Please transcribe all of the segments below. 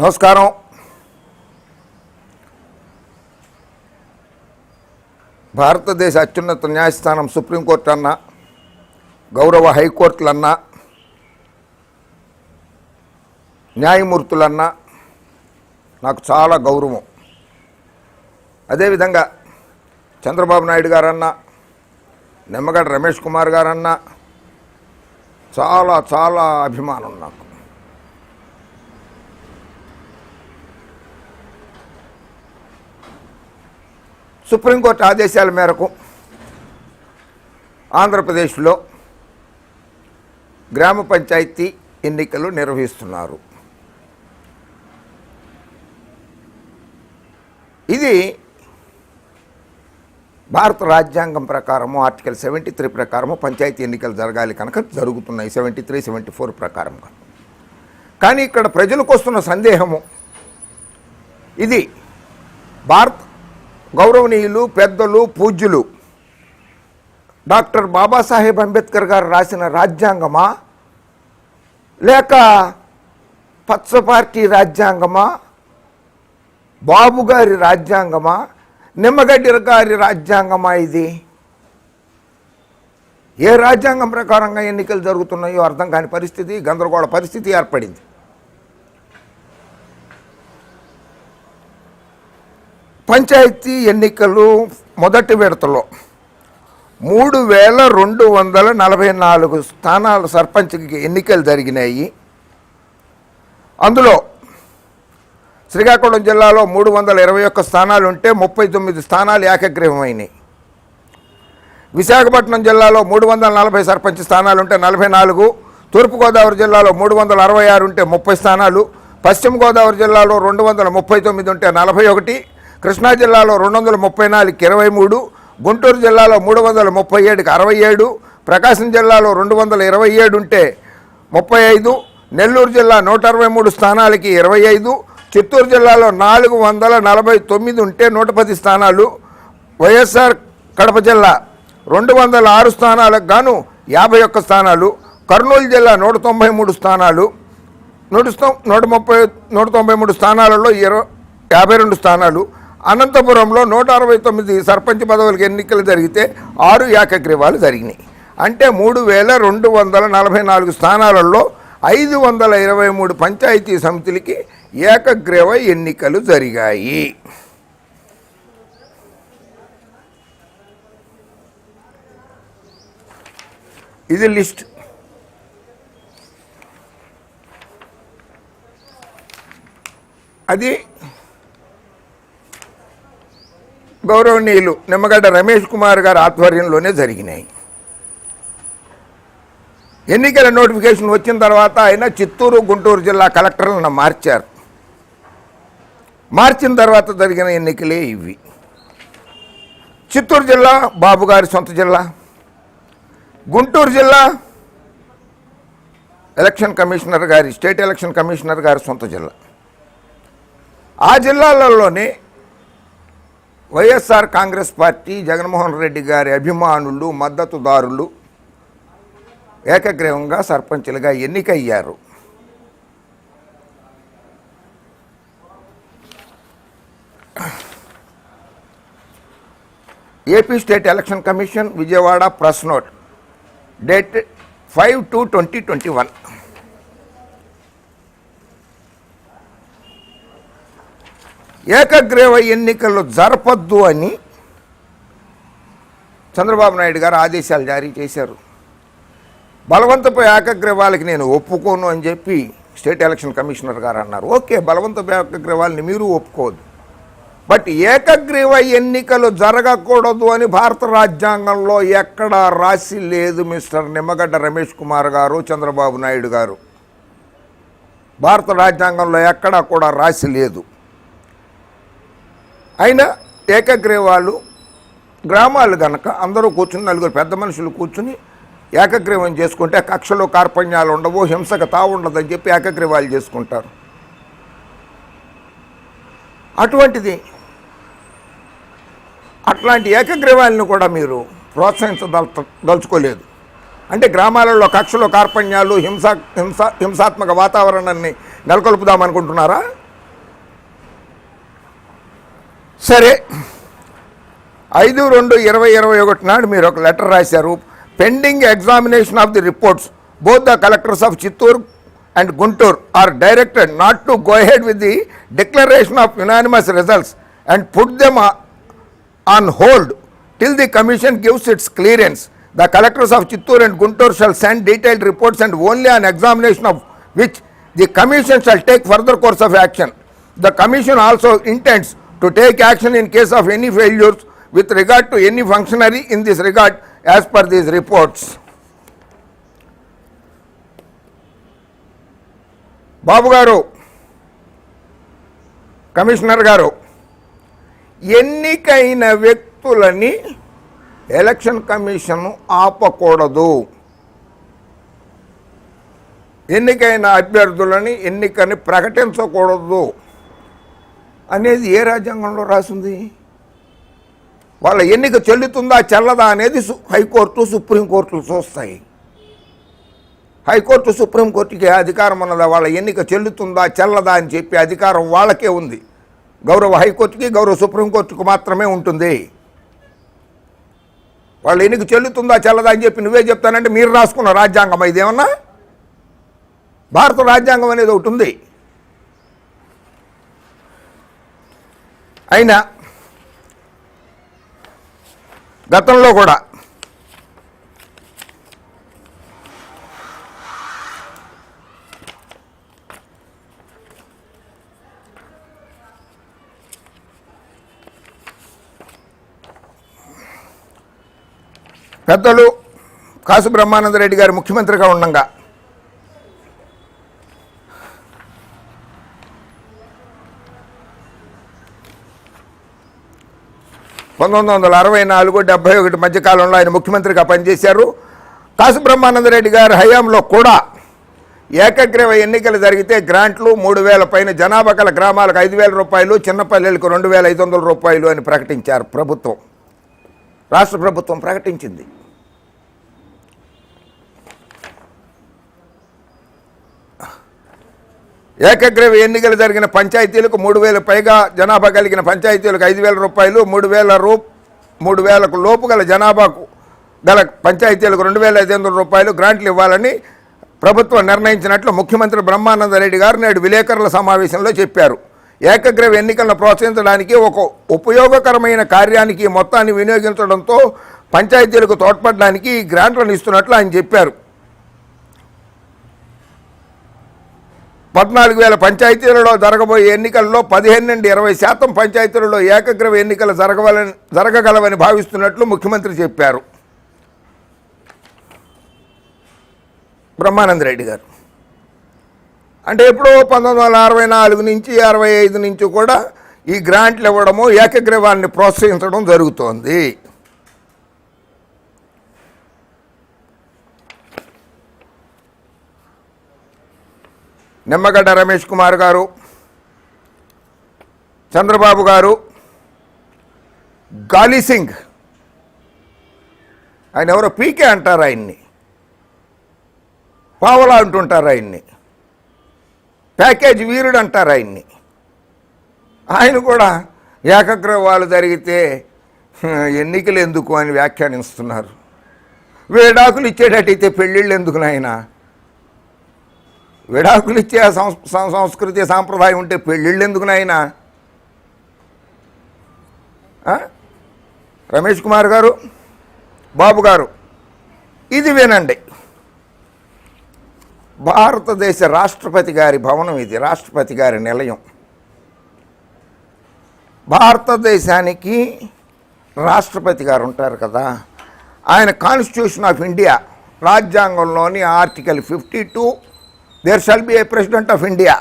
నమస్కారం. భారతదేశ అత్యున్నత న్యాయస్థానం సుప్రీంకోర్టు అన్నా, గౌరవ హైకోర్టులన్నా, న్యాయమూర్తులన్నా నాకు చాలా గౌరవం. అదేవిధంగా చంద్రబాబు నాయుడు గారన్నా, నిమ్మగడ్డ రమేష్ కుమార్ గారన్నా చాలా చాలా అభిమానం నాకు. సుప్రీంకోర్టు ఆదేశాల మేరకు ఆంధ్రప్రదేశ్లో గ్రామ పంచాయతీ ఎన్నికలు నిర్వహిస్తున్నారు. ఇది భారత రాజ్యాంగం ప్రకారము ఆర్టికల్ 73 ప్రకారము పంచాయతీ ఎన్నికలు జరగాలి కనుక జరుగుతున్నాయి, 73, 74 ప్రకారంగా. కానీ ఇక్కడ ప్రజలకు వస్తున్న సందేహము, ఇది భారత గౌరవనీయులు పెద్దలు పూజ్యులు డాక్టర్ బాబాసాహెబ్ అంబేద్కర్ గారు రాసిన రాజ్యాంగమా, లేక పచ్చ పార్టీ రాజ్యాంగమా, బాబు గారి రాజ్యాంగమా, నిమ్మగడ్డ గారి రాజ్యాంగమా? ఇది ఏ రాజ్యాంగం ప్రకారంగా ఎన్నికలు జరుగుతున్నాయో అర్థం కాని పరిస్థితి, గందరగోళ పరిస్థితి ఏర్పడింది. పంచాయతీ ఎన్నికలు మొదటి విడతలో 3244 స్థానాల సర్పంచ్కి ఎన్నికలు జరిగినాయి. అందులో శ్రీకాకుళం జిల్లాలో 321 స్థానాలు ఉంటే 39 స్థానాలు ఏకగ్రీవమైనాయి. విశాఖపట్నం జిల్లాలో 340 సర్పంచ్ స్థానాలు ఉంటే 44, తూర్పుగోదావరి జిల్లాలో 366 ఉంటే 30 స్థానాలు, పశ్చిమ గోదావరి జిల్లాలో 239 ఉంటే 41, కృష్ణా జిల్లాలో 234కి 23, గుంటూరు జిల్లాలో 337కి 67, ప్రకాశం జిల్లాలో 227 ఉంటే 35, నెల్లూరు జిల్లా 163 స్థానాలకి 25, చిత్తూరు జిల్లాలో 449 ఉంటే 110 స్థానాలు, వైఎస్ఆర్ కడప జిల్లా 206 స్థానాలకు గాను 51 స్థానాలు, కర్నూలు జిల్లా 193 స్థానాలు, 193 స్థానాలలో 52 స్థానాలు, అనంతపురంలో 169 సర్పంచ్ పదవులకు ఎన్నికలు జరిగితే 6 ఏకగ్రీవాలు జరిగినాయి. అంటే 3244 స్థానాలలో 523 పంచాయతీ సమితులకి ఏకగ్రీవ ఎన్నికలు జరిగాయి. ఇది లిస్ట్. అది గౌరవనీయులు నిమ్మగడ్డ రమేష్ కుమార్ గారి ఆధ్వర్యంలోనే జరిగినాయి. ఎన్నికల నోటిఫికేషన్ వచ్చిన తర్వాత ఆయన చిత్తూరు, గుంటూరు జిల్లా కలెక్టర్లను మార్చారు. మార్చిన తర్వాత జరిగిన ఎన్నికలే ఇవి. చిత్తూరు జిల్లా బాబు గారి సొంత జిల్లా, గుంటూరు జిల్లా ఎలక్షన్ కమిషనర్ గారి, స్టేట్ ఎలక్షన్ కమిషనర్ గారి సొంత జిల్లా. ఆ జిల్లాలలోనే వైఎస్ఆర్ కాంగ్రెస్ పార్టీ, జగన్మోహన్ రెడ్డి గారి అభిమానులు, మద్దతుదారులు ఏకగ్రీవంగా సర్పంచులుగా ఎన్నికయ్యారు. AP state election commission Vijayawada press note date 5/2/2021. ఏకగ్రీవ ఎన్నికలు జరపద్దు అని చంద్రబాబు నాయుడు గారు ఆదేశాలు జారీ చేశారు. బలవంతపు ఏకగ్రీవాలకి నేను ఒప్పుకోను అని చెప్పి స్టేట్ ఎలక్షన్ కమిషనర్ గారు అన్నారు. ఓకే, బలవంతపు ఏకగ్రీవాలని మీరు ఒప్పుకోదు, బట్ ఏకగ్రీవ ఎన్నికలు జరగకూడదు అని భారత రాజ్యాంగంలో ఎక్కడా రాసి లేదు. మిస్టర్ నిమ్మగడ్డ రమేష్ కుమార్ గారు, చంద్రబాబు నాయుడు గారు, భారత రాజ్యాంగంలో ఎక్కడా కూడా రాసి లేదు. అయినా ఏకగ్రీవాలు గ్రామాలు గనక అందరూ కూర్చుని, నలుగురు పెద్ద మనుషులు కూర్చుని ఏకగ్రీవం చేసుకుంటే కక్షలు కార్పణ్యాలు ఉండవు, హింసకు తావుండదని చెప్పి ఏకగ్రీవాలు చేసుకుంటారు. అట్లాంటి ఏకగ్రీవాలను కూడా మీరు ప్రోత్సహించదలుచుకోలేదు. అంటే గ్రామాలలో కక్షలు కార్పణ్యాలు, హింసాత్మక వాతావరణాన్ని నెలకొల్పుదామనుకుంటున్నారా? సరే, 5/2/2021 నాడు మీరు ఒక లెటర్ రాశారు. Pending examination of the reports both the collectors of Chittoor and Guntur are directed not to go ahead with the declaration of unanimous results and put them on hold till the commission gives its clearance. The collectors of Chittoor and Guntur shall send detailed reports and only on examination of which the commission shall take further course of action. The commission also intends to take action in case of any failures with regard to any functionary in this regard as per these reports. బాబు గారు, commissioner గారు, ఎన్నికైన వ్యక్తులని election commission ఆపకూడదు. ఎన్నికైన అభ్యర్థులని ఎన్నికని ప్రకటించకూడదు అనేది ఏ రాజ్యాంగంలో రాసింది? వాళ్ళ ఎన్నిక చెల్లుతుందా చెల్లదా అనేది హైకోర్టు సుప్రీంకోర్టులు చూస్తాయి. హైకోర్టు సుప్రీంకోర్టుకి అధికారం ఉన్నదా? వాళ్ళ ఎన్నిక చెల్లుతుందా చెల్లదా అని చెప్పి అధికారం వాళ్ళకే ఉంది. గౌరవ హైకోర్టుకి గౌరవ సుప్రీంకోర్టుకు మాత్రమే ఉంటుంది. వాళ్ళ ఎన్నిక చెల్లుతుందా చెల్లదా అని చెప్పి నువ్వే చెప్తానంటే మీరు రాసుకున్న రాజ్యాంగం ఇదేమన్నా? భారత రాజ్యాంగం అనేది ఒకటి ఉంది. అయినా గతంలో కూడా పెద్దలు కాసు బ్రహ్మానందరెడ్డి గారు ముఖ్యమంత్రిగా ఉండగా 1964-71 మధ్యకాలంలో ఆయన ముఖ్యమంత్రిగా పనిచేశారు. కాసు బ్రహ్మానందరెడ్డి గారి హయాంలో కూడా ఏకగ్రీవ ఎన్నికలు జరిగితే గ్రాంట్లు 3,000 పైన జనాభా గల గ్రామాలకు 5,000 రూపాయలు, చిన్నపల్లెలకు 2,500 రూపాయలు అని ప్రకటించారు ప్రభుత్వం. రాష్ట్ర ప్రభుత్వం ప్రకటించింది. ఏకగ్రీవ ఎన్నికలు జరిగిన పంచాయతీలకు 3,000 పైగా జనాభా కలిగిన పంచాయతీలకు 5,000 రూపాయలు, 3,000 లోపు గల జనాభాకు గల పంచాయతీలకు 2,500 రూపాయలు గ్రాంట్లు ఇవ్వాలని ప్రభుత్వం నిర్ణయించినట్లు ముఖ్యమంత్రి బ్రహ్మానందరెడ్డి గారు నేడు విలేకరుల సమావేశంలో చెప్పారు. ఏకగ్రీవ ఎన్నికలను ప్రోత్సహించడానికి ఒక ఉపయోగకరమైన కార్యానికి మొత్తాన్ని వినియోగించడంతో పంచాయతీలకు తోడ్పడడానికి ఈ గ్రాంట్లను ఇస్తున్నట్లు ఆయన చెప్పారు. 14,000 పంచాయతీలలో జరగబోయే ఎన్నికల్లో 15 నుండి 20% పంచాయతీలలో ఏకగ్రీవ ఎన్నికలు జరగగలవని భావిస్తున్నట్లు ముఖ్యమంత్రి చెప్పారు. బ్రహ్మానందరెడ్డి గారు అంటే ఎప్పుడో 1964 నుంచి 65 నుంచి కూడా ఈ గ్రాంట్లు ఇవ్వడము, ఏకగ్రీవాన్ని ప్రోత్సహించడం జరుగుతోంది. నిమ్మగడ్డ రమేష్ కుమార్ గారు, చంద్రబాబు గారు, గాలి సింగ్, ఆయన ఎవరో పీకే అంటారు, ఆయన్ని పావలా అంటుంటారు, ఆయన్ని ప్యాకేజ్ వీరుడు అంటారు ఆయన్ని. ఆయన కూడా ఏకగ్రీవాలు జరిగితే ఎన్నికలు ఎందుకు అని వ్యాఖ్యానిస్తున్నారు. విడాకులు ఇచ్చేటట్టయితే పెళ్ళిళ్ళు ఎందుకు నాయన? విడాకులు ఇచ్చే సంస్కృతి సాంప్రదాయం ఉంటే పెళ్ళిళ్ళు ఎందుకు నాయనా? రమేష్ కుమార్ గారు, బాబు గారు, ఇది వినండి. భారతదేశ రాష్ట్రపతి గారి భవనం ఇది, రాష్ట్రపతి గారి నిలయం. భారతదేశానికి రాష్ట్రపతి గారు ఉంటారు కదా, ఆయన కాన్స్టిట్యూషన్ ఆఫ్ ఇండియా రాజ్యాంగంలోని article 52 there shall be a president of India.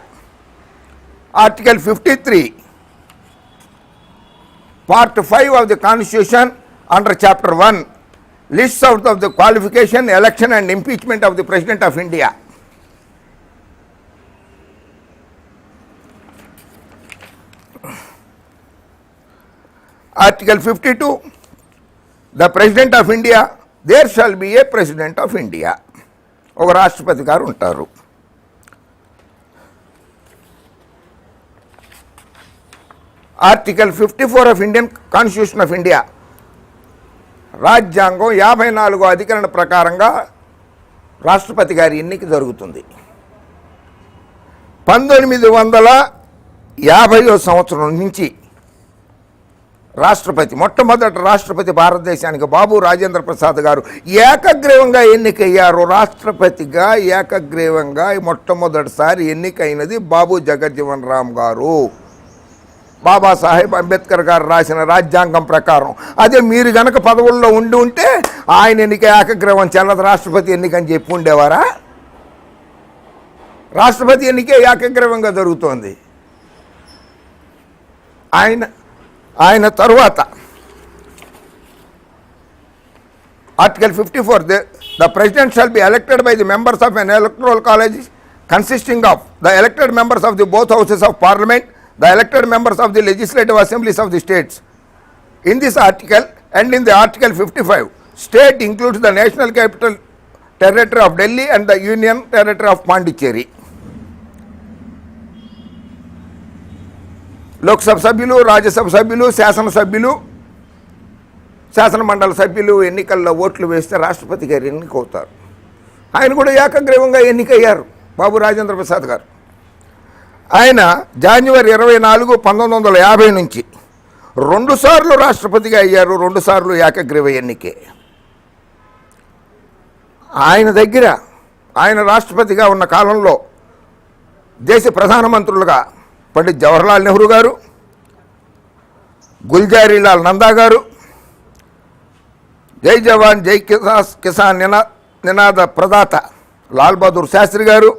Article 53 part 5 of the constitution under chapter 1 lists out of the qualification, election and impeachment of the president of India. Article 52, the president of India, there shall be a president of India. ఒక రాష్ట్రపతి గారు ఉంటారు. Article 54 of Indian constitution of India, రాజ్యాంగం 54వ అధికరణ ప్రకారంగా రాష్ట్రపతి గారి ఎన్నిక జరుగుతుంది. 1950వ సంవత్సరం నుంచి మొట్టమొదటి రాష్ట్రపతి భారతదేశానికి బాబు రాజేంద్ర ప్రసాద్ గారు ఏకగ్రీవంగా ఎన్నికయ్యారు. రాష్ట్రపతిగా ఏకగ్రీవంగా మొట్టమొదటిసారి ఎన్నికైనది బాబు జగజ్జీవన్ రామ్ గారు. బాబాసాహెబ్ అంబేద్కర్ గారు రాసిన రాజ్యాంగం ప్రకారం. అదే మీరు గనక పదవుల్లో ఉండి ఉంటే ఆయన ఎన్నిక ఏకగ్రీవం చెల్లదు, రాష్ట్రపతి ఎన్నిక అని చెప్పి ఉండేవారా? రాష్ట్రపతి ఎన్నికే ఏకగ్రీవంగా జరుగుతోంది. ఆయన తరువాత article 54, the president shall be elected by the members of an electoral college consisting of the elected members of the both houses of parliament, the elected members of the legislative assemblies of the states. In this article and in the article 55, state includes the national capital territory of Delhi and the union territory of Pondicherry. Lok Sabha సభ్యులు, రాజ్యసభ సభ్యులు, శాసనసభ్యులు, శాసన మండలి సభ్యులు ఎన్నికల్లో ఓట్లు వేస్తే రాష్ట్రపతి గారు ఎన్నికవుతారు. ఆయన కూడా ఏకగ్రీవంగా ఎన్నికయ్యారు బాబు రాజేంద్ర ప్రసాద్ గారు. ఆయన జనవరి 24, 1950 నుంచి 2 సార్లు రాష్ట్రపతిగా అయ్యారు. 2 సార్లు ఏకగ్రీవ ఎన్నికే. ఆయన రాష్ట్రపతిగా ఉన్న కాలంలో దేశ ప్రధానమంత్రులుగా పండిత్ జవహర్లాల్ నెహ్రూ గారు, గుల్జారీలాల్ నందా గారు, జై జవాన్ జై కిసాన్ నినాద ప్రదాత లాల్ బహదూర్ శాస్త్రి గారు,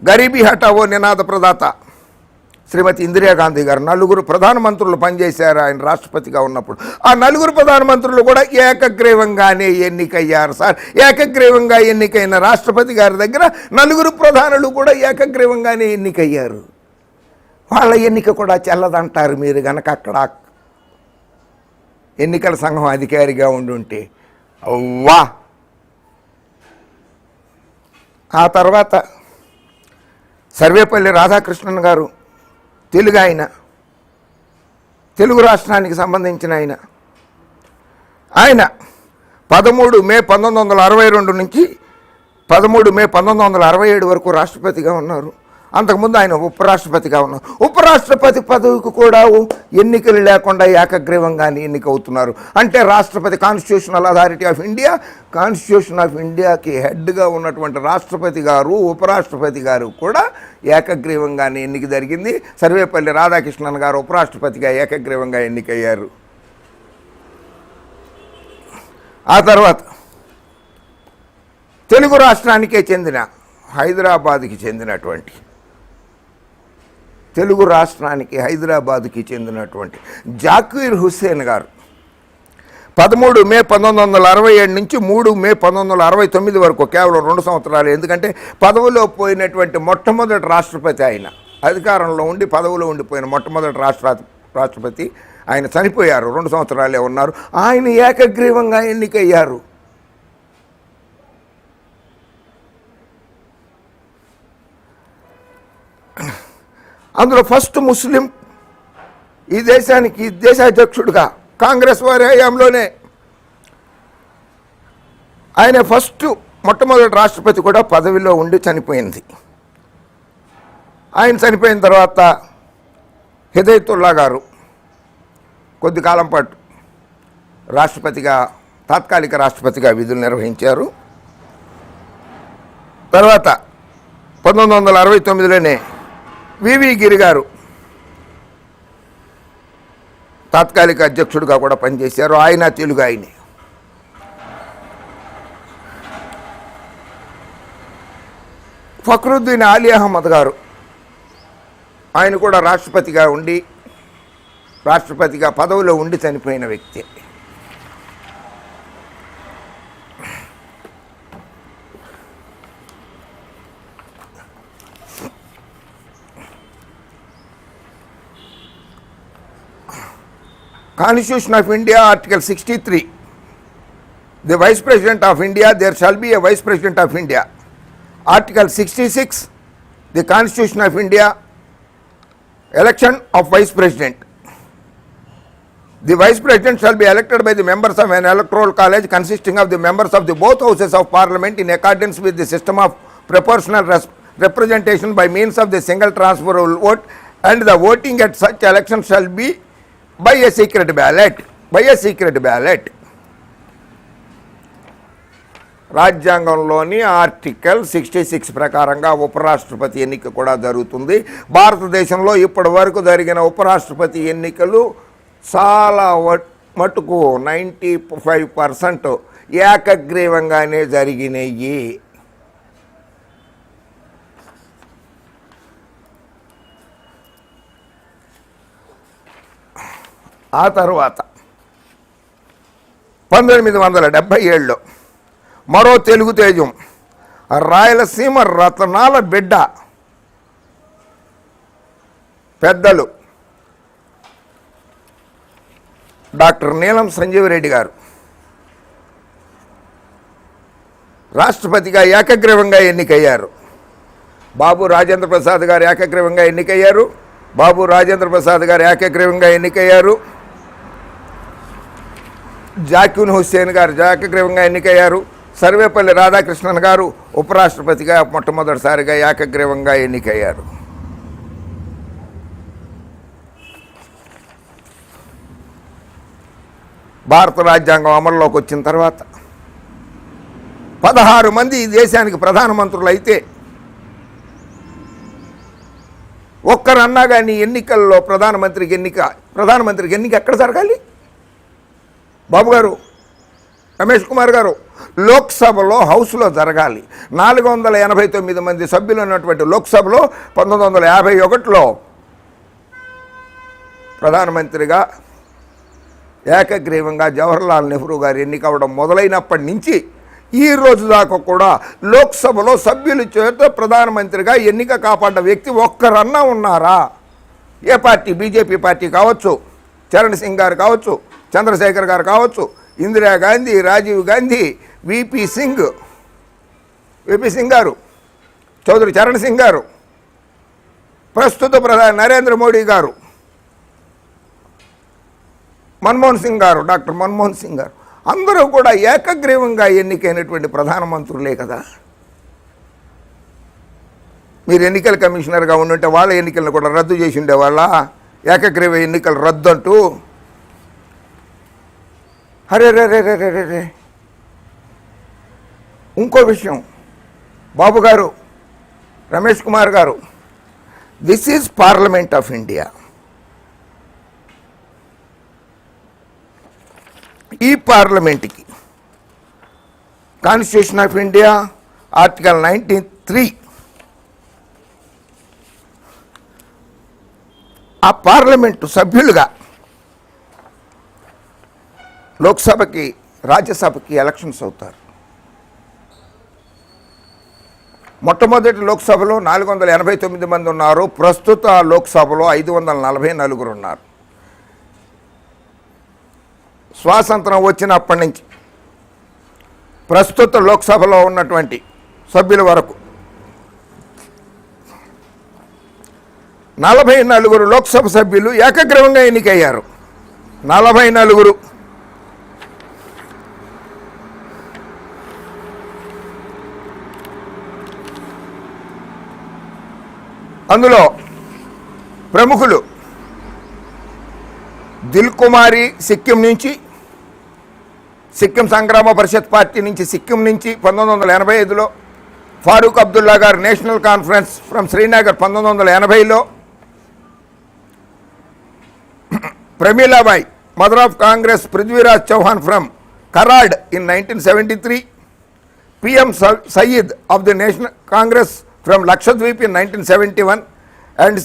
గరీబీ హఠావో నినాద ప్రదాత శ్రీమతి ఇందిరాగాంధీ గారు, 4 ప్రధానమంత్రులు పనిచేశారు ఆయన రాష్ట్రపతిగా ఉన్నప్పుడు. ఆ 4 ప్రధానమంత్రులు కూడా ఏకగ్రీవంగానే ఎన్నికయ్యారు సార్. ఏకగ్రీవంగా ఎన్నికైన రాష్ట్రపతి గారి దగ్గర 4 ప్రధానులు కూడా ఏకగ్రీవంగానే ఎన్నికయ్యారు. వాళ్ళ ఎన్నిక కూడా చెల్లదంటారు మీరు గనక అక్కడ ఎన్నికల సంఘం అధికారిగా ఉండుంటే. అవ్వా. ఆ తర్వాత సర్వేపల్లి రాధాకృష్ణన్ గారు, తెలుగు రాష్ట్రానికి సంబంధించిన ఆయన 13 మే 1962 నుంచి 13 మే 1967 వరకు రాష్ట్రపతిగా ఉన్నారు. అంతకుముందు ఆయన ఉపరాష్ట్రపతిగా ఉన్నారు. ఉపరాష్ట్రపతి పదవికి కూడా ఎన్నికలు లేకుండా ఏకగ్రీవంగానే ఎన్నికవుతున్నారు. అంటే రాష్ట్రపతి constitutional authority of India, constitution of ఇండియాకి హెడ్గా ఉన్నటువంటి రాష్ట్రపతి గారు, ఉపరాష్ట్రపతి గారు కూడా ఏకగ్రీవంగానే ఎన్నిక జరిగింది. సర్వేపల్లి రాధాకృష్ణన్ గారు ఉపరాష్ట్రపతిగా ఏకగ్రీవంగా ఎన్నికయ్యారు. ఆ తర్వాత తెలుగు రాష్ట్రానికే చెందిన హైదరాబాద్కి చెందినటువంటి జాకీర్ హుస్సేన్ గారు 13 మే 1967 నుంచి 3 మే 1969 వరకు, కేవలం 2 సంవత్సరాలు. ఎందుకంటే పదవిలో పోయినటువంటి మొట్టమొదటి రాష్ట్రపతి ఆయన. అధికారంలో ఉండి పదవిలో ఉండిపోయిన మొట్టమొదటి రాష్ట్రపతి ఆయన చనిపోయారు. 2 సంవత్సరాలే ఉన్నారు. ఆయన ఏకగ్రీవంగా ఎన్నికయ్యారు. అందులో ఫస్ట్ ముస్లిం ఈ దేశానికి దేశాధ్యక్షుడిగా కాంగ్రెస్ వారి హయాంలోనే ఆయన మొట్టమొదటి రాష్ట్రపతి కూడా పదవిలో ఉండి చనిపోయింది. ఆయన చనిపోయిన తర్వాత హిదయతుల్లా గారు కొద్ది కాలం పాటు తాత్కాలిక రాష్ట్రపతిగా విధులు నిర్వహించారు. తర్వాత 1969లోనే వివి గిరి గారు తాత్కాలిక అధ్యక్షుడిగా కూడా పనిచేశారు. ఆయన తెలుగు ఆయనే. ఫక్రుద్దీన్ అలీ అహ్మద్ గారు ఆయన కూడా రాష్ట్రపతిగా పదవిలో ఉండి చనిపోయిన వ్యక్తి. Constitution of India, Article 63, the Vice President of India, there shall be a Vice President of India. Article 66, the Constitution of India, Election of Vice President. The Vice President shall be elected by the members of an electoral college consisting of the members of the both houses of Parliament in accordance with the system of proportional representation by means of the single transferable vote, and the voting at such election shall be by a secret ballot. By a secret ballot. రాజ్యాంగంలోని article 66 ప్రకారంగా ఉపరాష్ట్రపతి ఎన్నిక కూడా జరుగుతుంది. భారతదేశంలో ఇప్పటి వరకు జరిగిన ఉపరాష్ట్రపతి ఎన్నికలు చాలా మటుకు 95% ఏకగ్రీవంగానే జరిగినాయి. ఆ తర్వాత 1977లో మరో తెలుగు తేజం రాయలసీమ రతనాల బిడ్డ పెద్దలు డాక్టర్ నీలం సంజీవరెడ్డి గారు రాష్ట్రపతిగా ఏకగ్రీవంగా ఎన్నికయ్యారు. బాబు రాజేంద్ర ప్రసాద్ గారు ఏకగ్రీవంగా ఎన్నికయ్యారు. జాకిర్ హుస్సేన్ గారు ఏకగ్రీవంగా ఎన్నికయ్యారు. సర్వేపల్లి రాధాకృష్ణన్ గారు ఉపరాష్ట్రపతిగా మొట్టమొదటిసారిగా ఏకగ్రీవంగా ఎన్నికయ్యారు. భారత రాజ్యాంగం అమల్లోకి వచ్చిన తర్వాత 16 మంది ఈ దేశానికి ప్రధానమంత్రులు అయితే ఒక్కరన్నా కానీ ఎన్నికల్లో ప్రధానమంత్రికి ఎన్నిక ఎక్కడ జరగాలి? బాబు గారు, రమేష్ కుమార్ గారు, లోక్సభలో హౌస్లో జరగాలి. 489 మంది సభ్యులు ఉన్నటువంటి లోక్సభలో 1951లో ప్రధానమంత్రిగా ఏకగ్రీవంగా జవహర్లాల్ నెహ్రూ గారు ఎన్నికవడం మొదలైనప్పటి నుంచి ఈ రోజు దాకా కూడా లోక్సభలో సభ్యుల చేత ప్రధానమంత్రిగా ఎన్నిక కాపాడ్డ వ్యక్తి ఒక్కరన్నా ఉన్నారా? ఏ పార్టీ, బీజేపీ పార్టీ కావచ్చు, చరణ్ సింగ్ గారు కావచ్చు, చంద్రశేఖర్ గారు కావచ్చు, ఇందిరాగాంధీ, రాజీవ్ గాంధీ, విపి సింగ్ గారు, చౌదరి చరణ్ సింగ్ గారు, ప్రస్తుత ప్రధాని నరేంద్ర మోడీ గారు, డాక్టర్ మన్మోహన్ సింగ్ గారు అందరూ కూడా ఏకగ్రీవంగా ఎన్నికైనటువంటి ప్రధానమంత్రులే కదా. మీరు ఎన్నికల కమిషనర్గా ఉండుంటే వాళ్ళ ఎన్నికలను కూడా రద్దు చేసి ఉండేవాళ్ళ? ఏకగ్రీవ ఎన్నికలు రద్దు అంటూ. రే ఇంకో విషయం బాబు గారు, రమేష్ కుమార్ గారు, this is parliament of India. ఈ పార్లమెంట్కి కాన్స్టిట్యూషన్ ఆఫ్ ఇండియా ఆర్టికల్ 93 ఆ పార్లమెంటు సభ్యులుగా లోక్సభకి, రాజ్యసభకి ఎలక్షన్స్ అవుతారు. మొట్టమొదటి లోక్సభలో 489 మంది ఉన్నారు. ప్రస్తుత లోక్సభలో 544 ఉన్నారు. స్వాతంత్రం వచ్చినప్పటి నుంచి ప్రస్తుత లోక్సభలో ఉన్నటువంటి సభ్యుల వరకు 44 లోక్సభ సభ్యులు ఏకగ్రీవంగా ఎన్నికయ్యారు. 44. అందులో ప్రముఖులు దిల్ కుమారి సిక్కిం నుంచి, సిక్కిం సంగ్రామ పరిషత్ పార్టీ నుంచి, సిక్కిం నుంచి 1985లో, Farooq Abdullah garu National Conference from Srinagar 1980లో, Pramilabai mother of Congress Prithviraj Chauhan from Karad in 1973, PM Sayeed of the National Congress from Lakshadweep in 1971, and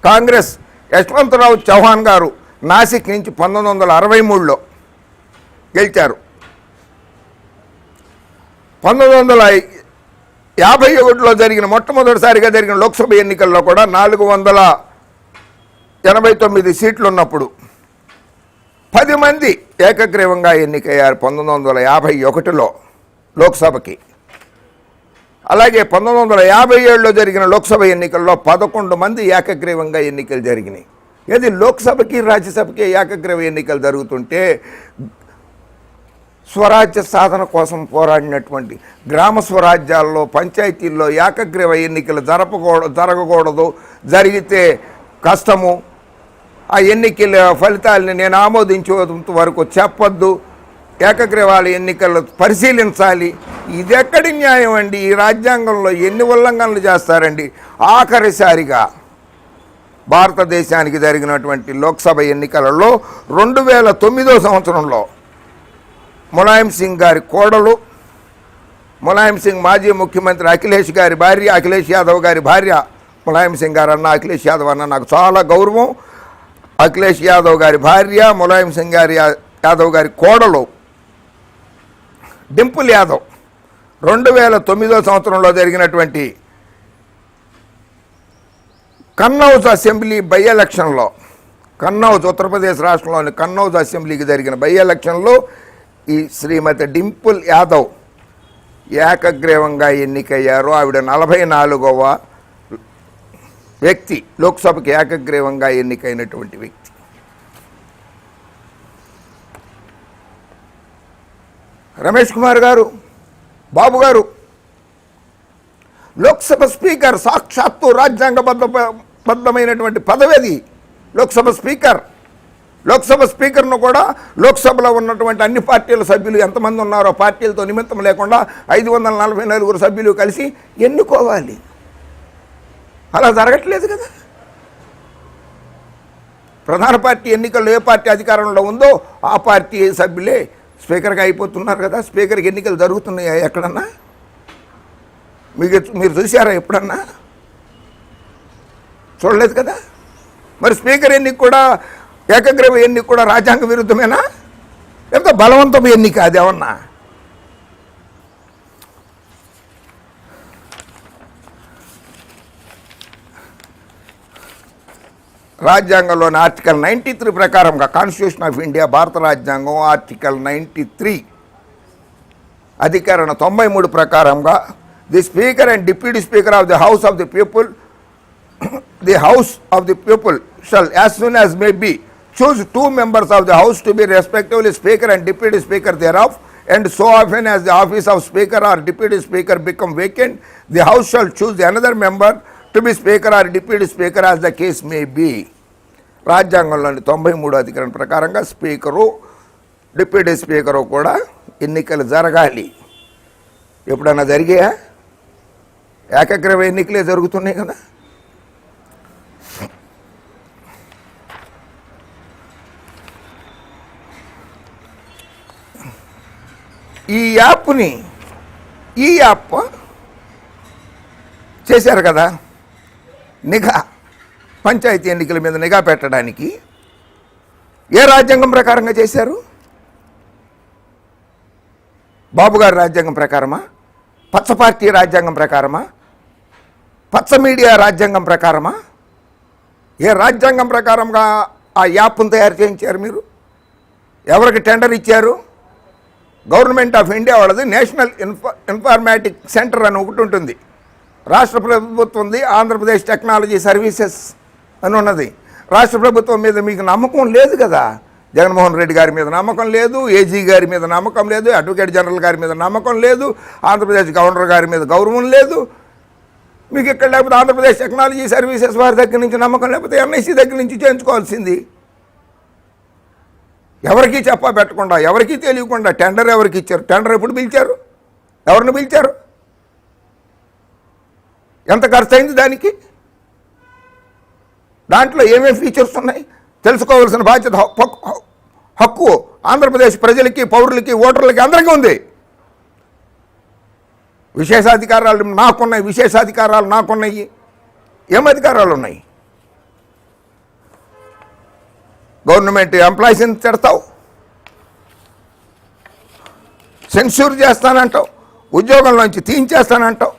Congress Yashwantrao Chauhan garu Nashik నుంచి 1963లో గెలిచారు. 1951లో మొట్టమొదటిసారిగా జరిగిన లోక్సభ ఎన్నికల్లో కూడా 489 సీట్లు ఉన్నప్పుడు 10 మంది ఏకగ్రీవంగా ఎన్నికయ్యారు. 1951లో లోక్సభకి. అలాగే 1957లో జరిగిన లోక్సభ ఎన్నికల్లో 11 మంది ఏకగ్రీవంగా ఎన్నికలు జరిగినాయి. ఏది లోక్సభకి రాజ్యసభకి ఏకగ్రీవ ఎన్నికలు జరుగుతుంటే స్వరాజ్య సాధన కోసం పోరాడినటువంటి గ్రామ స్వరాజ్యాల్లో పంచాయతీల్లో ఏకగ్రీవ ఎన్నికలు జరగకూడదు, జరిగితే కష్టము, ఆ ఎన్నికల ఫలితాలని నేను ఆమోదించేంత వరకు చెప్పొద్దు, ఏకగ్రీవాల ఎన్నికలు పరిశీలించాలి. ఇది ఎక్కడి న్యాయం అండి? ఈ రాజ్యాంగంలో ఎన్ని ఉల్లంఘనలు చేస్తారండి? ఆఖరిసారిగా భారతదేశానికి జరిగినటువంటి లోక్సభ ఎన్నికలలో 2009 సంవత్సరంలో ములాయం సింగ్ గారి కోడలు, ములాయం సింగ్ మాజీ ముఖ్యమంత్రి అఖిలేష్ గారి భార్య, అఖిలేష్ యాదవ్ గారి భార్య, ములాయం సింగ్ గారు అన్న అఖిలేష్ యాదవ్ అన్న నాకు చాలా గౌరవం. అఖిలేష్ యాదవ్ గారి భార్య, ములాయం సింగ్ యాదవ్ గారి కోడలు డింపుల్ యాదవ్ 2009 సంవత్సరంలో జరిగినటువంటి కన్నౌజ్ అసెంబ్లీ బై ఎలక్షన్లో, కన్నౌజ్ ఉత్తరప్రదేశ్ రాష్ట్రంలోని కన్నౌజ్ అసెంబ్లీకి జరిగిన బై ఎలక్షన్లో ఈ శ్రీమతి డింపుల్ యాదవ్ ఏకగ్రీవంగా ఎన్నికయ్యారు. ఆవిడ 44వ వ్యక్తి, లోక్సభకి ఏకగ్రీవంగా ఎన్నికైనటువంటి వ్యక్తి. రమేష్ కుమార్ గారు, బాబు గారు, లోక్సభ స్పీకర్ సాక్షాత్తు రాజ్యాంగబద్ధమైనటువంటి పదవి అది. లోక్సభ స్పీకర్, లోక్సభ స్పీకర్ను కూడా లోక్సభలో ఉన్నటువంటి అన్ని పార్టీల సభ్యులు ఎంతమంది ఉన్నారో పార్టీలతో నిమిత్తం లేకుండా 544 సభ్యులు కలిసి ఎన్నుకోవాలి. అలా జరగట్లేదు కదా. ప్రధాన పార్టీ ఎన్నికల్లో ఏ పార్టీ అధికారంలో ఉందో ఆ పార్టీ సభ్యులే స్పీకర్గా అయిపోతున్నారు కదా. స్పీకర్కి ఎన్నికలు జరుగుతున్నాయా ఎక్కడన్నా? మీరు చూసారా ఎప్పుడన్నా? చూడలేదు కదా. మరి స్పీకర్ ఎన్నిక కూడా, ఏకగ్రీవ ఎన్నిక కూడా రాజ్యాంగ విరుద్ధమేనా? లేకపోతే బలవంతపు ఎన్నిక అదేమన్నా? రాజ్యాంగంలోని ఆర్టికల్ 93 ప్రకారంగా, కాన్స్టిట్యూషన్ ఆఫ్ ఇండియా భారత రాజ్యాంగం ఆర్టికల్ 93 అధికరణ 93 ప్రకారంగా the speaker and deputy speaker of the house of the people, the house of the people shall as soon as may be choose 2 members of the house to be respectively speaker and deputy speaker thereof, and so often as the office of speaker or deputy speaker become vacant, the house shall choose another member to be speaker or deputy speaker as the case may be. రాజ్యాంగంలోని 93 అధికరణ ప్రకారంగా speaker, deputy speaker కూడా ఎన్నికలు జరగాలి. ఎప్పుడన్నా జరిగాయా? ఏకగ్రీవ ఎన్నికలే జరుగుతున్నాయి కదా. ఈ యాప్ చేశారు కదా నిఘా, పంచాయతీ ఎన్నికల మీద నిఘా పెట్టడానికి. ఏ రాజ్యాంగం ప్రకారంగా చేశారు? బాబు గారి రాజ్యాంగం ప్రకారమా? పచ్చ పార్టీ రాజ్యాంగం ప్రకారమా? పచ్చ మీడియా రాజ్యాంగం ప్రకారమా? ఏ రాజ్యాంగం ప్రకారంగా ఆ యాప్ను తయారు చేయించారు మీరు? ఎవరికి టెండర్ ఇచ్చారు? గవర్నమెంట్ ఆఫ్ ఇండియా వాళ్ళది నేషనల్ ఇన్ఫర్మేటిక్ సెంటర్ అని ఒకటి ఉంటుంది. రాష్ట్ర ప్రభుత్వం ఉంది, ఆంధ్రప్రదేశ్ టెక్నాలజీ సర్వీసెస్ అని ఉన్నది. రాష్ట్ర ప్రభుత్వం మీద మీకు నమ్మకం లేదు కదా. జగన్మోహన్ రెడ్డి గారి మీద నమ్మకం లేదు, ఏజీ గారి మీద నమ్మకం లేదు, అడ్వకేట్ జనరల్ గారి మీద నమ్మకం లేదు, ఆంధ్రప్రదేశ్ గవర్నర్ గారి మీద గౌరవం లేదు మీకు. ఇక్కడ లేకపోతే ఆంధ్రప్రదేశ్ టెక్నాలజీ సర్వీసెస్ వారి దగ్గర నుంచి నమ్మకం, లేకపోతే ఎన్ఐసి దగ్గర నుంచి చేయించుకోవాల్సింది. ఎవరికి చెప్పా పెట్టకుండా, ఎవరికి తెలియకుండా టెండర్ ఎవరికి ఇచ్చారు? టెండర్ ఎప్పుడు పిలిచారు? ఎవరిని పిలిచారు? ఎంత ఖర్చు అయింది దానికి? దాంట్లో ఏమేమి ఫీచర్స్ ఉన్నాయి తెలుసుకోవాల్సిన బాధ్యత, హక్కు ఆంధ్రప్రదేశ్ ప్రజలకి, పౌరులకి, ఓటర్లకి అందరికీ ఉంది. విశేషాధికారాలు నాకున్నాయి, విశేషాధికారాలు నాకున్నాయి. ఏం అధికారాలు ఉన్నాయి? గవర్నమెంట్ ఎంప్లాయీస్ని తిడతావు, సెన్సూర్ చేస్తానంటావు, ఉద్యోగంలోంచి తీయించేస్తానంటావు.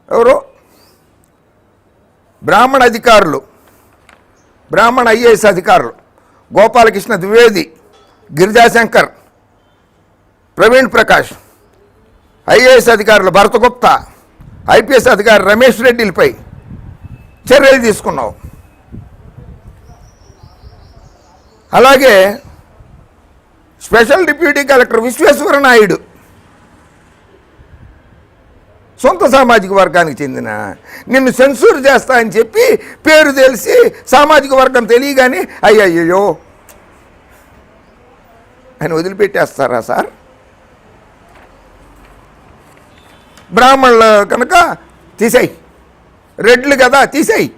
ఎవరు? బ్రాహ్మణ అధికారులు, బ్రాహ్మణ ఐఏఎస్ అధికారులు గోపాలకృష్ణ ద్వివేది, గిరిజాశంకర్, ప్రవీణ్ ప్రకాష్, ఐఏఎస్ అధికారులు భరతగుప్తా, ఐపీఎస్ అధికారి రమేష్ రెడ్డిలపై చర్యలు తీసుకున్నావు. అలాగే special deputy collector Visweswara Naidu సొంత సామాజిక వర్గానికి చెందిన నిన్ను సెన్సూర్ చేస్తా అని చెప్పి పేరు తెలిసి సామాజిక వర్గం తెలియగానే అయ్యయ్యో అని వదిలిపెట్టేస్తారా సార్? బ్రాహ్మణులు కనుక తీసేయి, రెడ్లు కదా తీసేయి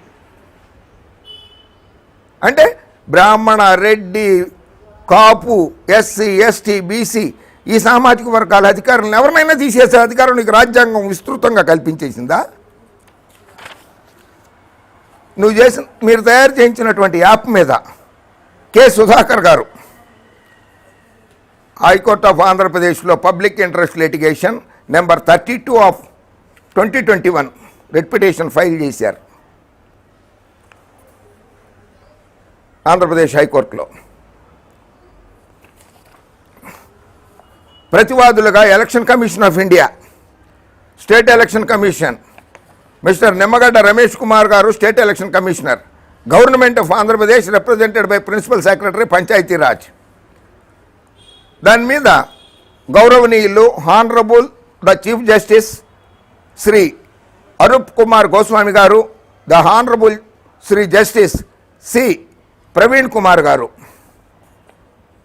అంటే బ్రాహ్మణ, రెడ్డి, కాపు, ఎస్సీ, ఎస్టీ, బీసీ ఈ సామాజిక వర్గాల అధికారులను ఎవరినైనా తీసేసే అధికారం నీకు రాజ్యాంగం విస్తృతంగా కల్పించేసిందా? మీరు తయారు చేయించినటువంటి యాప్ మీద కె సుధాకర్ గారు హైకోర్ట్ ఆఫ్ ఆంధ్రప్రదేశ్లో public interest litigation number 32 of 2021 writ petition file చేశారు ఆంధ్రప్రదేశ్ హైకోర్టులో. ప్రతివాదులుగా election commission of India, state election commission, mister Nimmagadda Ramesh Kumar గారు state election commissioner, government of Andhra Pradesh represented by principal secretary Panchayati Raj. దాని మీద గౌరవనీయులు honourable the chief justice Shri Arup Kumar Goswami గారు, the honourable Shri justice C Praveen Kumar గారు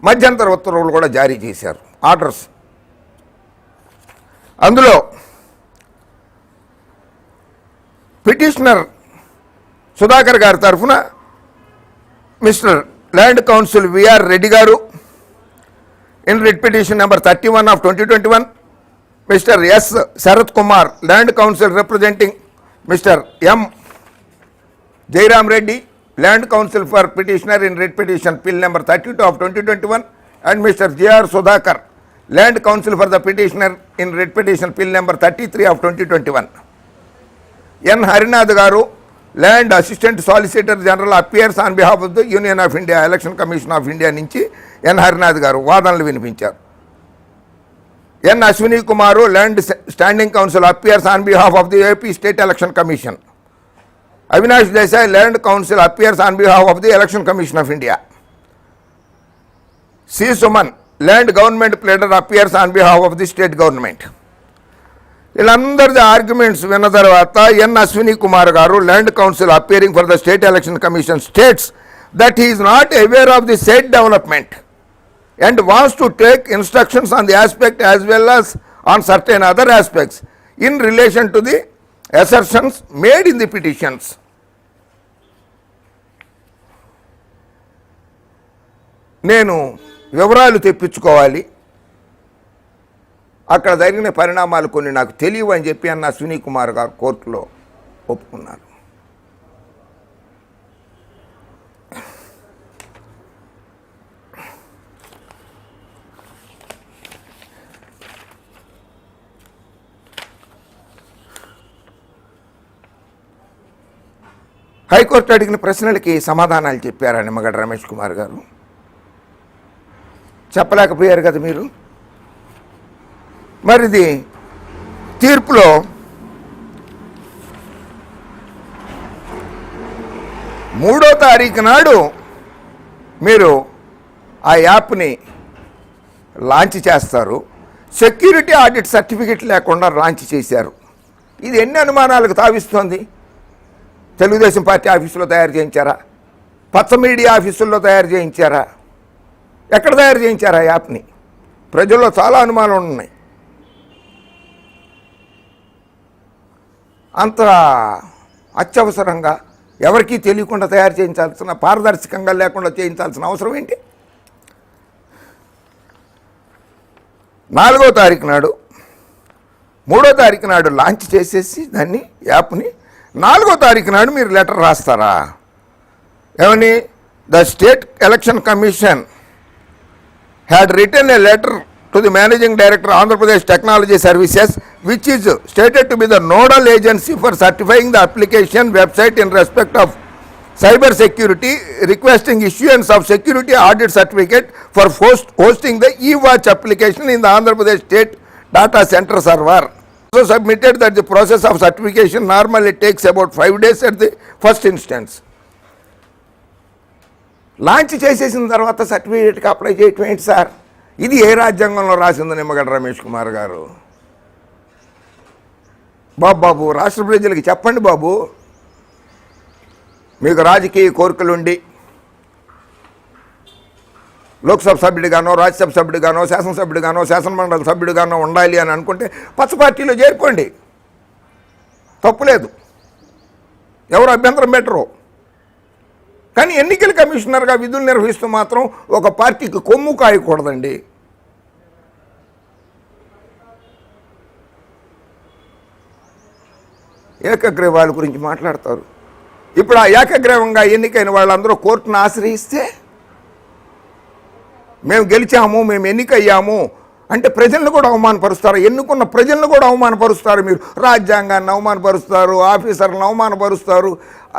మధ్యంతర ఉత్తర్వులు కూడా జారీ చేశారు, ఆర్డర్స్. అందులో పిటిషనర్ సుధాకర్ గారి తరఫున mister learned counsel VR Reddy garu in writ petition number 31 of 2021, mister S Sarath Kumar learned counsel representing mister M Jayaram Reddy learned counsel for petitioner in writ petition PIL number 32 of 2021 and mister GR Sudhakar learned counsel for the petitioner in writ petition PIL number 33 of 2021. N Harinath garu learned assistant solicitor general appears on behalf of the union of India election commission of India నుంచి N Harinath garu వాదనలు వినిపించారు. N Ashwini Kumar learned standing counsel appears on behalf of the AP state election commission. Avinash Desai learned counsel appears on behalf of the election commission of India. C Suman learned government pleader appears on behalf of the state government. వీళ్ళందరిది arguments విన్న తర్వాత N Ashwini Kumar garu learned counsel appearing for the state election commission states that he is not aware of the set development and wants to take instructions on the aspect as well as on certain other aspects in relation to the assertions made in the petitions. నేను వివరాలు తెప్పించుకోవాలి, అక్కడ జరిగిన పరిణామాలు కొన్ని నాకు తెలియవు అని చెప్పి అన్న అశ్విని కుమార్ గారు కోర్టులో ఒప్పుకున్నారు. హైకోర్టు అడిగిన ప్రశ్నలకి సమాధానాలు చెప్పారా నిమ్మగడ్డ రమేష్ కుమార్ గారు? చెప్పలేకపోయారు కదా మీరు. మరిది తీర్పులో మూడో తారీఖు నాడు మీరు ఆ యాప్ని లాంచ్ చేస్తారు, సెక్యూరిటీ ఆడిట్ సర్టిఫికెట్ లేకుండా లాంచ్ చేశారు. ఇది ఎన్ని అనుమానాలకు తావిస్తోంది? తెలుగుదేశం పార్టీ ఆఫీసులో తయారు చేయించారా? పచ్చ మీడియా ఆఫీసుల్లో తయారు చేయించారా? ఎక్కడ తయారు చేయించారా యాప్ని? ప్రజల్లో చాలా అనుమానాలు ఉన్నాయి. అంత అత్యవసరంగా ఎవరికీ తెలియకుండా తయారు చేయించాల్సిన, పారదర్శకంగా లేకుండా చేయించాల్సిన అవసరం ఏంటి? 4వ తారీఖు నాడు 3వ తారీఖు నాడు లాంచ్ చేసేసి దాన్ని యాప్ని 4వ తారీఖు నాడు మీరు లెటర్ రాస్తారా? ఏమని? The state election commission had written a letter to the managing director Andhra Pradesh Technology Services, which is stated to be the nodal agency for certifying the application website in respect of cyber security, requesting issuance of security audit certificate for hosting the e-watch application in the Andhra Pradesh State Data Center server. So submitted that the process of certification normally takes about 5 days at the first instance. Launch చేసేసిన తర్వాత సర్టిఫికేట్కి apply చేయటం ఏంటి sir? ఇది ఏ రాజ్యాంగంలో రాసింది నిమ్మగడ్డ రమేష్ కుమార్ గారు? బాబు రాష్ట్ర ప్రజలకి చెప్పండి బాబు. మీకు రాజకీయ కోరికలుండి లోక్సభ సభ్యుడిగానో, రాజ్యసభ సభ్యుడిగానో, శాసనసభ్యుడిగానో, శాసనమండలి సభ్యుడిగానో ఉండాలి అని అనుకుంటే పచ్చ పార్టీలో చేరుకోండి, తప్పులేదు, ఎవరు అభ్యంతరం పెట్టరు. కానీ ఎన్నికల కమిషనర్గా విధులు నిర్వహిస్తూ మాత్రం ఒక పార్టీకి కొమ్ము కాయకూడదండి. ఏకగ్రీవాల గురించి మాట్లాడతారు. ఇప్పుడు ఆ ఏకగ్రీవంగా ఎన్నికైన వాళ్ళందరూ కోర్టును ఆశ్రయిస్తే మేము గెలిచాము, మేము ఎన్నికయ్యాము అంటే ప్రజలను కూడా అవమానపరుస్తారు. ఎన్నుకున్న ప్రజలను కూడా అవమానపరుస్తారు. మీరు రాజ్యాంగాన్ని అవమానపరుస్తారు, ఆఫీసర్లను అవమానపరుస్తారు,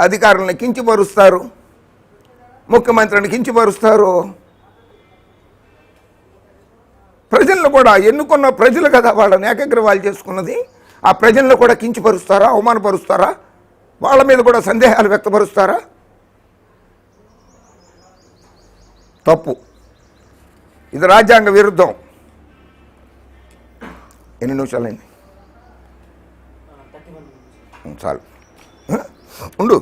అధికారులను కించపరుస్తారు, ముఖ్యమంత్రిని కించపరుస్తారు. ప్రజలను కూడా ఎన్నుకున్న ప్రజలు కదా వాళ్ళని ఏకగ్రీవాలు చేసుకున్నది. ఆ ప్రజలను కూడా కించపరుస్తారా, అవమానపరుస్తారా? వాళ్ళ మీద కూడా సందేహాలు వ్యక్తపరుస్తారా? తప్పు. ఇది రాజ్యాంగ విరుద్ధం. ఎన్ని నిమిషాలైంది? చాలు ఉండు.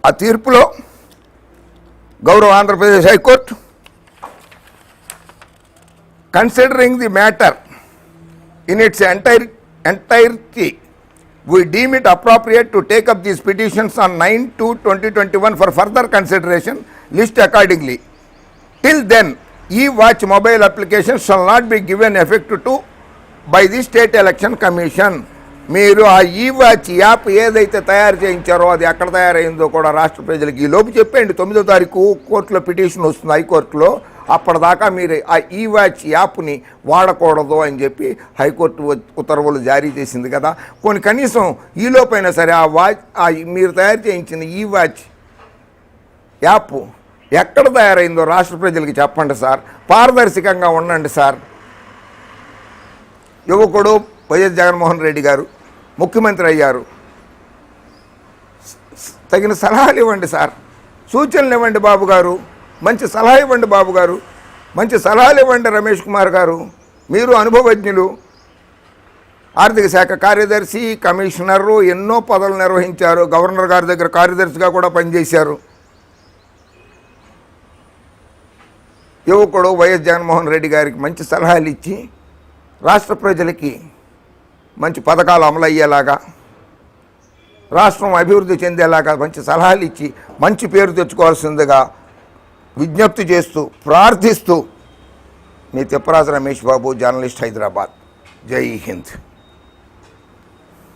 ఆ తీర్పులో గౌరవ Andhra Pradesh high court considering the matter in its entirety, we deem it appropriate to take up these petitions on 9/2/2021 for further consideration, list accordingly. Till then, e-watch mobile application shall not be given effect to by the State Election Commission. మీరు ఆ ఈ-వాచ్ app ఏదైతే తయారు చేయించారో అది ఎక్కడ తయారైందో కూడా రాష్ట్ర ప్రజలకి ఈ లోపు చెప్పండి. 9వ తారీఖు కోర్టులో పిటిషన్ వస్తుంది హైకోర్టులో. అప్పటిదాకా మీరు ఆ ఈ-వాచ్ యాప్ని వాడకూడదు అని చెప్పి హైకోర్టు ఉత్తర్వులు జారీ చేసింది కదా. కొన్ని కనీసం ఈలోపైనా సరే ఆ మీరు తయారు చేయించిన ఈ-వాచ్ యాప్ ఎక్కడ తయారైందో రాష్ట్ర ప్రజలకి చెప్పండి సార్. పారదర్శకంగా ఉండండి సార్. యువకుడు వైఎస్ జగన్మోహన్ రెడ్డి గారు ముఖ్యమంత్రి అయ్యారు. తగిన సలహాలు ఇవ్వండి సార్, సూచనలు ఇవ్వండి బాబు గారు, మంచి సలహా ఇవ్వండి బాబు గారు, మంచి సలహాలు ఇవ్వండి రమేష్ కుమార్ గారు. మీరు అనుభవజ్ఞులు, ఆర్థిక శాఖ కార్యదర్శి, కమిషనరు, ఎన్నో పదవులు నిర్వహించారు, గవర్నర్ గారి దగ్గర కార్యదర్శిగా కూడా పనిచేశారు. యువకుడు వైఎస్ జగన్మోహన్ రెడ్డి గారికి మంచి సలహాలు ఇచ్చి రాష్ట్ర ప్రజలకి మంచి పథకాలు అమలు అయ్యేలాగా, రాష్ట్రం అభివృద్ధి చెందేలాగా మంచి సలహాలు ఇచ్చి మంచి పేరు తెచ్చుకోవాల్సిందిగా విజ్ఞప్తి చేస్తూ ప్రార్థిస్తూ మీ తిప్పరాజు రమేష్ బాబు, జర్నలిస్ట్, హైదరాబాద్. జై హింద్.